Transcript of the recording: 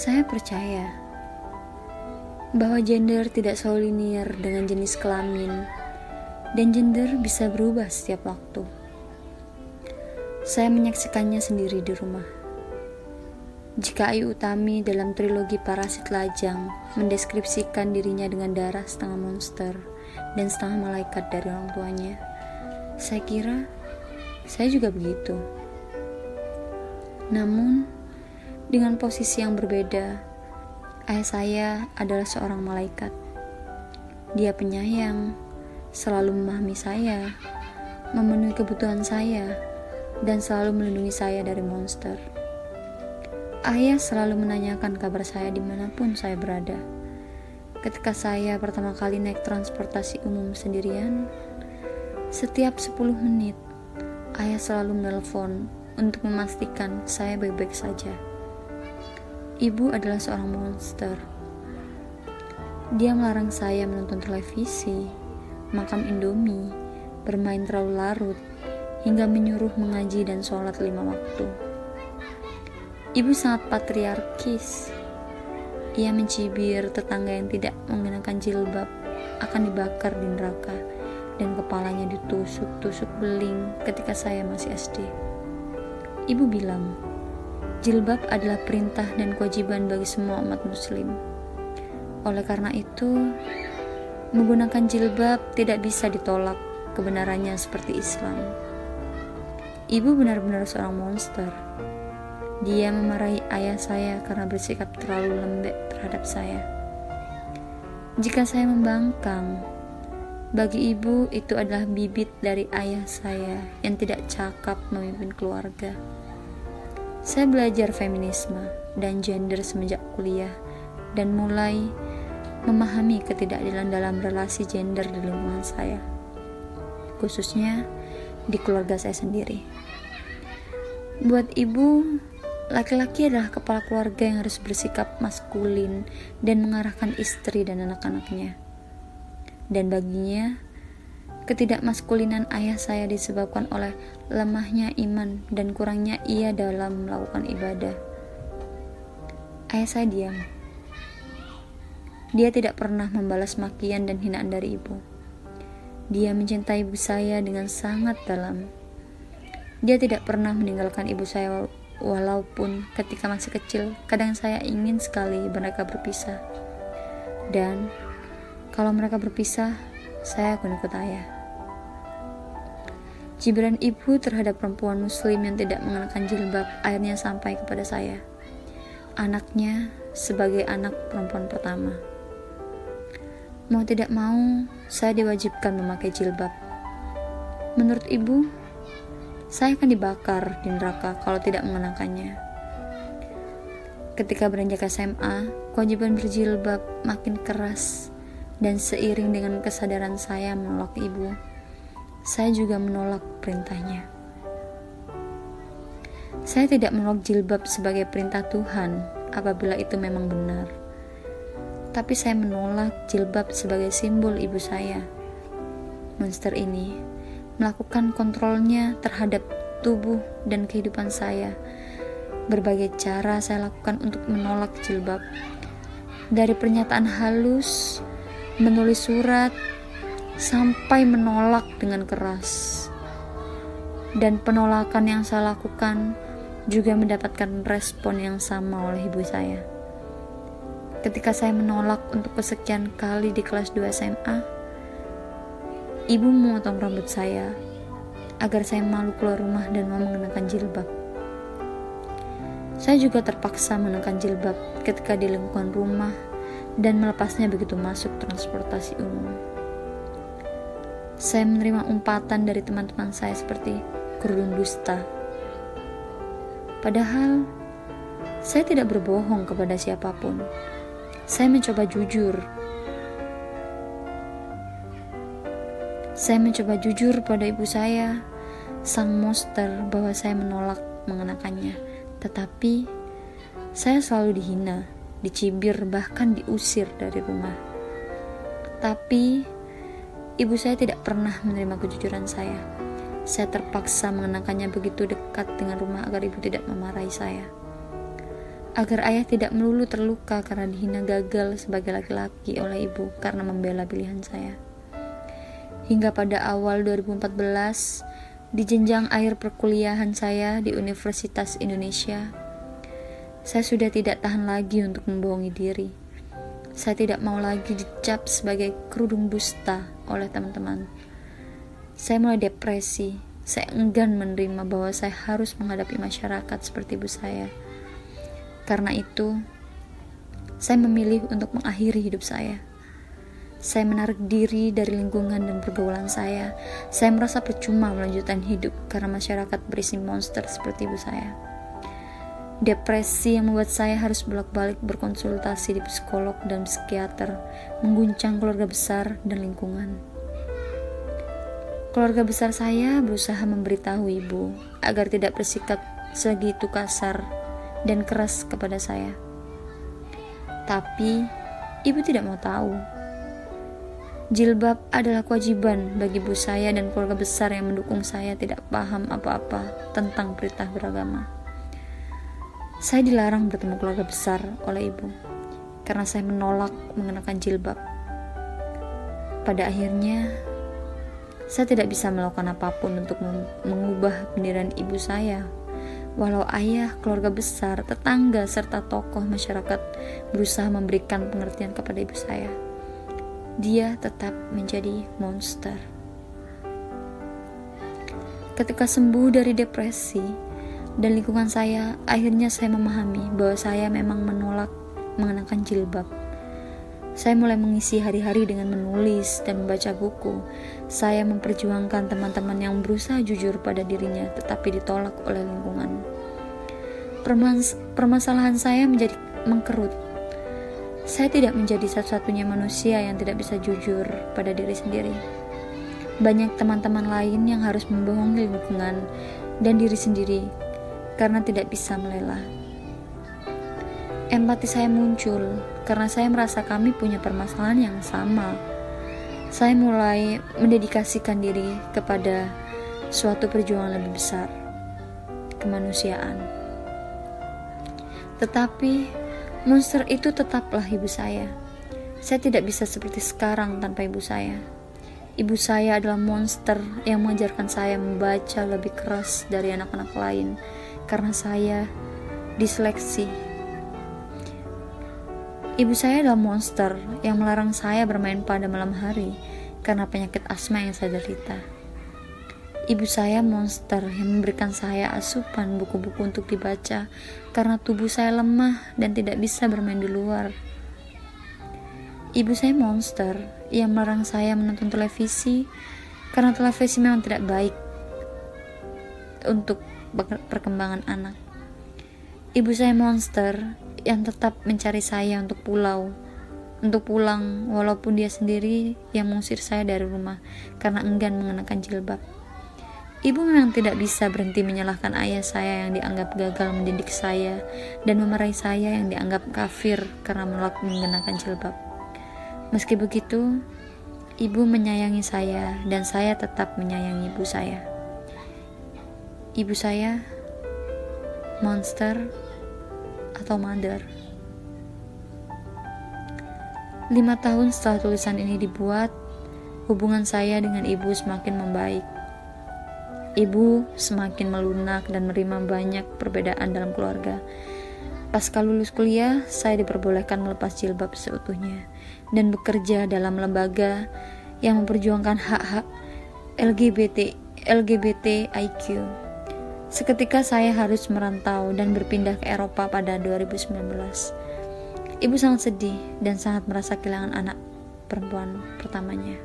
Saya percaya bahwa gender tidak selalu linear dengan jenis kelamin, dan gender bisa berubah setiap waktu. Saya menyaksikannya sendiri di rumah. Jika Ayu Utami dalam trilogi Parasit Lajang mendeskripsikan dirinya dengan darah setengah monster dan setengah malaikat dari orang tuanya, saya kira saya juga begitu. Namun, dengan posisi yang berbeda, ayah saya adalah seorang malaikat. Dia penyayang, selalu memahami saya, memenuhi kebutuhan saya, dan selalu melindungi saya dari monster. Ayah selalu menanyakan kabar saya dimanapun saya berada. Ketika saya pertama kali naik transportasi umum sendirian, setiap 10 menit, ayah selalu menelpon untuk memastikan saya baik-baik saja. Ibu adalah seorang monster. Dia melarang saya menonton televisi, makan indomie, bermain terlalu larut, hingga menyuruh mengaji dan sholat 5 waktu. Ibu sangat patriarkis. Ia mencibir tetangga yang tidak mengenakan jilbab akan dibakar di neraka dan kepalanya ditusuk-tusuk beling ketika saya masih SD. Ibu bilang, jilbab adalah perintah dan kewajiban bagi semua umat muslim. Oleh karena itu, menggunakan jilbab tidak bisa ditolak kebenarannya seperti Islam. Ibu benar-benar seorang monster. Dia memarahi ayah saya karena bersikap terlalu lembek terhadap saya. Jika saya membangkang, bagi ibu itu adalah bibit dari ayah saya yang tidak cakap memimpin keluarga. Saya belajar feminisme dan gender semenjak kuliah dan mulai memahami ketidakadilan dalam relasi gender di lingkungan saya, khususnya di keluarga saya sendiri. Buat ibu, laki-laki adalah kepala keluarga yang harus bersikap maskulin dan mengarahkan istri dan anak-anaknya. Dan baginya, ketidakmaskulinan ayah saya disebabkan oleh lemahnya iman dan kurangnya ia dalam melakukan ibadah. Ayah saya diam. Dia tidak pernah membalas makian dan hinaan dari ibu. Dia mencintai ibu saya dengan sangat dalam. Dia tidak pernah meninggalkan ibu saya walaupun ketika masih kecil, kadang saya ingin sekali mereka berpisah. Dan kalau mereka berpisah, saya akan ikut ayah. Cibiran ibu terhadap perempuan muslim yang tidak mengenakan jilbab akhirnya sampai kepada saya, anaknya sebagai anak perempuan pertama. Mau tidak mau, saya diwajibkan memakai jilbab. Menurut ibu, saya akan dibakar di neraka kalau tidak mengenakannya. Ketika beranjak SMA, kewajiban berjilbab makin keras, dan seiring dengan kesadaran saya menolak ibu, saya juga menolak perintahnya. Saya tidak menolak jilbab sebagai perintah Tuhan apabila itu memang benar. Tapi saya menolak jilbab sebagai simbol ibu saya. Monster ini melakukan kontrolnya terhadap tubuh dan kehidupan saya. Berbagai cara saya lakukan untuk menolak jilbab. Dari pernyataan halus, menulis surat, sampai menolak dengan keras. Dan penolakan yang saya lakukan juga mendapatkan respon yang sama oleh ibu saya. Ketika saya menolak untuk kesekian kali di kelas 2 SMA, ibu memotong rambut saya agar saya malu keluar rumah dan mau mengenakan jilbab. Saya juga terpaksa mengenakan jilbab ketika di lingkungan rumah dan melepasnya begitu masuk transportasi umum. Saya menerima umpatan dari teman-teman saya seperti kerudung dusta. Padahal saya tidak berbohong kepada siapapun. Saya mencoba jujur. Saya mencoba jujur pada ibu saya, sang monster, bahwa saya menolak mengenakannya. Tetapi saya selalu dihina, dicibir, bahkan diusir dari rumah. Tapi ibu saya tidak pernah menerima kejujuran saya. Saya terpaksa mengenakannya begitu dekat dengan rumah agar ibu tidak memarahi saya. agar ayah tidak melulu terluka karena dihina gagal sebagai laki-laki oleh ibu karena membela pilihan saya. Hingga pada awal 2014, di jenjang akhir perkuliahan saya di Universitas Indonesia, saya sudah tidak tahan lagi untuk membohongi diri. Saya tidak mau lagi dicap sebagai kerudung dusta oleh teman-teman. Saya mulai depresi. Saya enggan menerima bahwa saya harus menghadapi masyarakat seperti ibu saya. Karena itu, saya memilih untuk mengakhiri hidup saya. Saya menarik diri dari lingkungan dan pergaulan saya. Saya merasa percuma melanjutkan hidup karena masyarakat berisi monster seperti ibu saya. Depresi yang membuat saya harus bolak-balik berkonsultasi di psikolog dan psikiater, mengguncang keluarga besar dan lingkungan. Keluarga besar saya berusaha memberitahu ibu agar tidak bersikap segitu kasar dan keras kepada saya. Tapi, ibu tidak mau tahu. Jilbab adalah kewajiban bagi ibu saya dan keluarga besar yang mendukung saya tidak paham apa-apa tentang perintah beragama. Saya dilarang bertemu keluarga besar oleh ibu karena saya menolak mengenakan jilbab. Pada akhirnya, saya tidak bisa melakukan apapun untuk mengubah pendirian ibu saya. Walau ayah, keluarga besar, tetangga, serta tokoh masyarakat berusaha memberikan pengertian kepada ibu saya, dia tetap menjadi monster. Ketika sembuh dari depresi dan lingkungan saya, akhirnya saya memahami bahwa saya memang menolak mengenakan jilbab. Saya mulai mengisi hari-hari dengan menulis dan membaca buku. Saya memperjuangkan teman-teman yang berusaha jujur pada dirinya tetapi ditolak oleh lingkungan. Permasalahan saya menjadi mengkerut. Saya tidak menjadi satu-satunya manusia yang tidak bisa jujur pada diri sendiri. Banyak teman-teman lain yang harus membohongi lingkungan dan diri sendiri karena tidak bisa meleleh. Empati saya muncul karena saya merasa kami punya permasalahan yang sama. Saya mulai mendedikasikan diri kepada suatu perjuangan lebih besar, kemanusiaan. Tetapi monster itu tetaplah ibu saya. Saya tidak bisa seperti sekarang tanpa ibu saya. Ibu saya adalah monster yang mengajarkan saya membaca lebih keras dari anak-anak lain karena saya diseleksi. Ibu saya adalah monster yang melarang saya bermain pada malam hari karena penyakit asma yang saya derita. Ibu saya monster yang memberikan saya asupan buku-buku untuk dibaca karena tubuh saya lemah dan tidak bisa bermain di luar. Ibu saya monster yang melarang saya menonton televisi karena televisi memang tidak baik untuk perkembangan anak. Ibu saya monster yang tetap mencari saya untuk pulang walaupun dia sendiri yang mengusir saya dari rumah karena enggan mengenakan jilbab. Ibu memang tidak bisa berhenti menyalahkan ayah saya yang dianggap gagal mendidik saya dan memarahi saya yang dianggap kafir karena menolak mengenakan jilbab. Meski begitu, ibu menyayangi saya dan saya tetap menyayangi ibu saya. Ibu saya monster atau mother. 5 tahun setelah tulisan ini dibuat, hubungan saya dengan ibu semakin membaik. Ibu semakin melunak dan menerima banyak perbedaan dalam keluarga. Pasca lulus kuliah, saya diperbolehkan melepas jilbab seutuhnya dan bekerja dalam lembaga yang memperjuangkan hak-hak LGBTIQ. Seketika saya harus merantau dan berpindah ke Eropa pada 2019. Ibu sangat sedih dan sangat merasa kehilangan anak perempuan pertamanya.